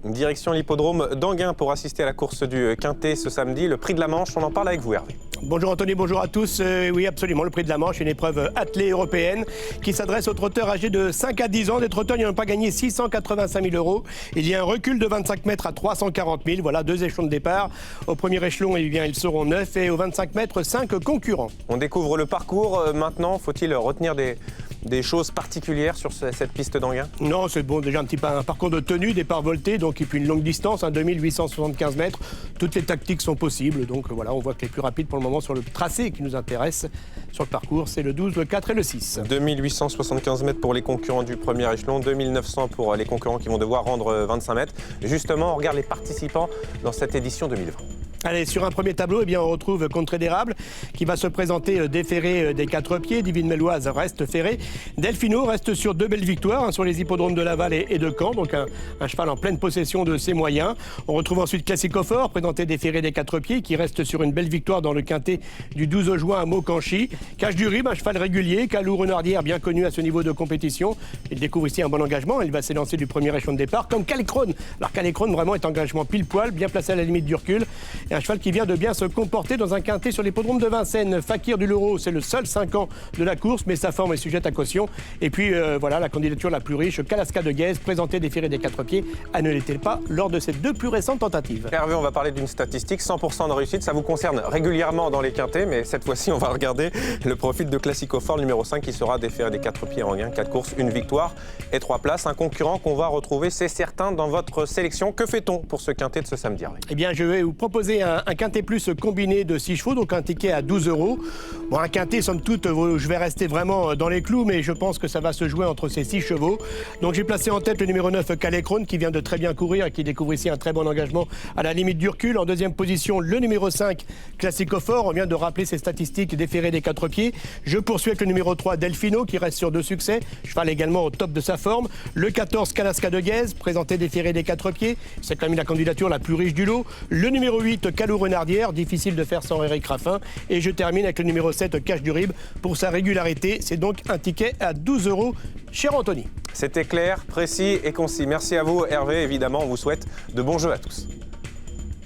Direction l'hippodrome d'Anguin pour assister à la course du Quintet ce samedi. Le prix de la Manche, on en parle avec vous, Hervé. Bonjour Anthony, bonjour à tous. Oui, absolument, le prix de la Manche, une épreuve attelée européenne qui s'adresse aux trotteurs âgés de 5 à 10 ans. Des trotteurs n'y ont pas gagné 685 000 €. Il y a un recul de 25 mètres à 340 000. Voilà, 2 échelons de départ. Au premier échelon, eh bien, ils seront 9 et au 25 mètres, 5 concurrents. On découvre le parcours. Maintenant, faut-il retenir des choses particulières sur cette piste d'Anguin? Non, c'est bon, déjà un parcours de tenue, départ volté, donc et puis une longue distance, 2875 mètres. Toutes les tactiques sont possibles, donc voilà, on voit que les plus rapides pour le moment sur le tracé qui nous intéresse sur le parcours, c'est le 12, le 4 et le 6. 2875 mètres pour les concurrents du premier échelon, 2900 pour les concurrents qui vont devoir rendre 25 mètres. Justement, on regarde les participants dans cette édition 2020. Allez, sur un premier tableau, eh bien, on retrouve Contre Érable qui va se présenter déféré des 4 pieds. Divine Méloise reste ferré. Delphino reste sur 2 belles victoires sur les hippodromes de Laval et de Caen. Donc un cheval en pleine possession de ses moyens. On retrouve ensuite Classico Fort, présenté déféré des 4 pieds, qui reste sur une belle victoire dans le Quintet du 12 juin à Maucanchi. Cache du Rib, un cheval régulier. Calou Renardière, bien connu à ce niveau de compétition. Il découvre ici un bon engagement. Il va s'élancer du premier échelon de départ, comme Calécrone. Alors Calécrone, vraiment, est engagement pile poil, bien placé à la limite du recul. Un cheval qui vient de bien se comporter dans un quintet sur l'hippodrome de Vincennes. Fakir du Leroux, c'est le seul 5 ans de la course, mais sa forme est sujette à caution. Et puis voilà, la candidature la plus riche, Kalasca de Guèze, présentée déféré des 4 pieds, elle ne l'était pas lors de ses 2 plus récentes tentatives. Hervé, on va parler d'une statistique, 100% de réussite. Ça vous concerne régulièrement dans les quintets, mais cette fois-ci, on va regarder le profil de Classico Fort, numéro 5, qui sera déféré des 4 pieds en gain. 4 courses, 1 victoire et 3 places. Un concurrent qu'on va retrouver, c'est certain, dans votre sélection. Que fait-on pour ce quintet de ce samedi, Hervé? Eh bien, je vais vous proposer un quintet plus combiné de 6 chevaux, donc un ticket à 12 €. Bon, un quintet, somme toute, je vais rester vraiment dans les clous, mais je pense que ça va se jouer entre ces 6 chevaux. Donc j'ai placé en tête le numéro 9, Calécrone, qui vient de très bien courir et qui découvre ici un très bon engagement à la limite du recul. En deuxième position, le numéro 5, Classico Fort. On vient de rappeler ses statistiques déférées des 4 pieds. Je poursuis avec le numéro 3, Delphino, qui reste sur 2 succès. Cheval également au top de sa forme. Le 14, Kalasca de Guèze, présenté déféré des 4 pieds. C'est quand même la candidature la plus riche du lot. Le numéro 8, Calou Renardière, difficile de faire sans Eric Raffin. Et je termine avec le numéro 7, Cache du Rib, pour sa régularité. C'est donc un ticket à 12 €, cher Anthony. C'était clair, précis et concis. Merci à vous, Hervé. Évidemment, on vous souhaite de bons jeux à tous.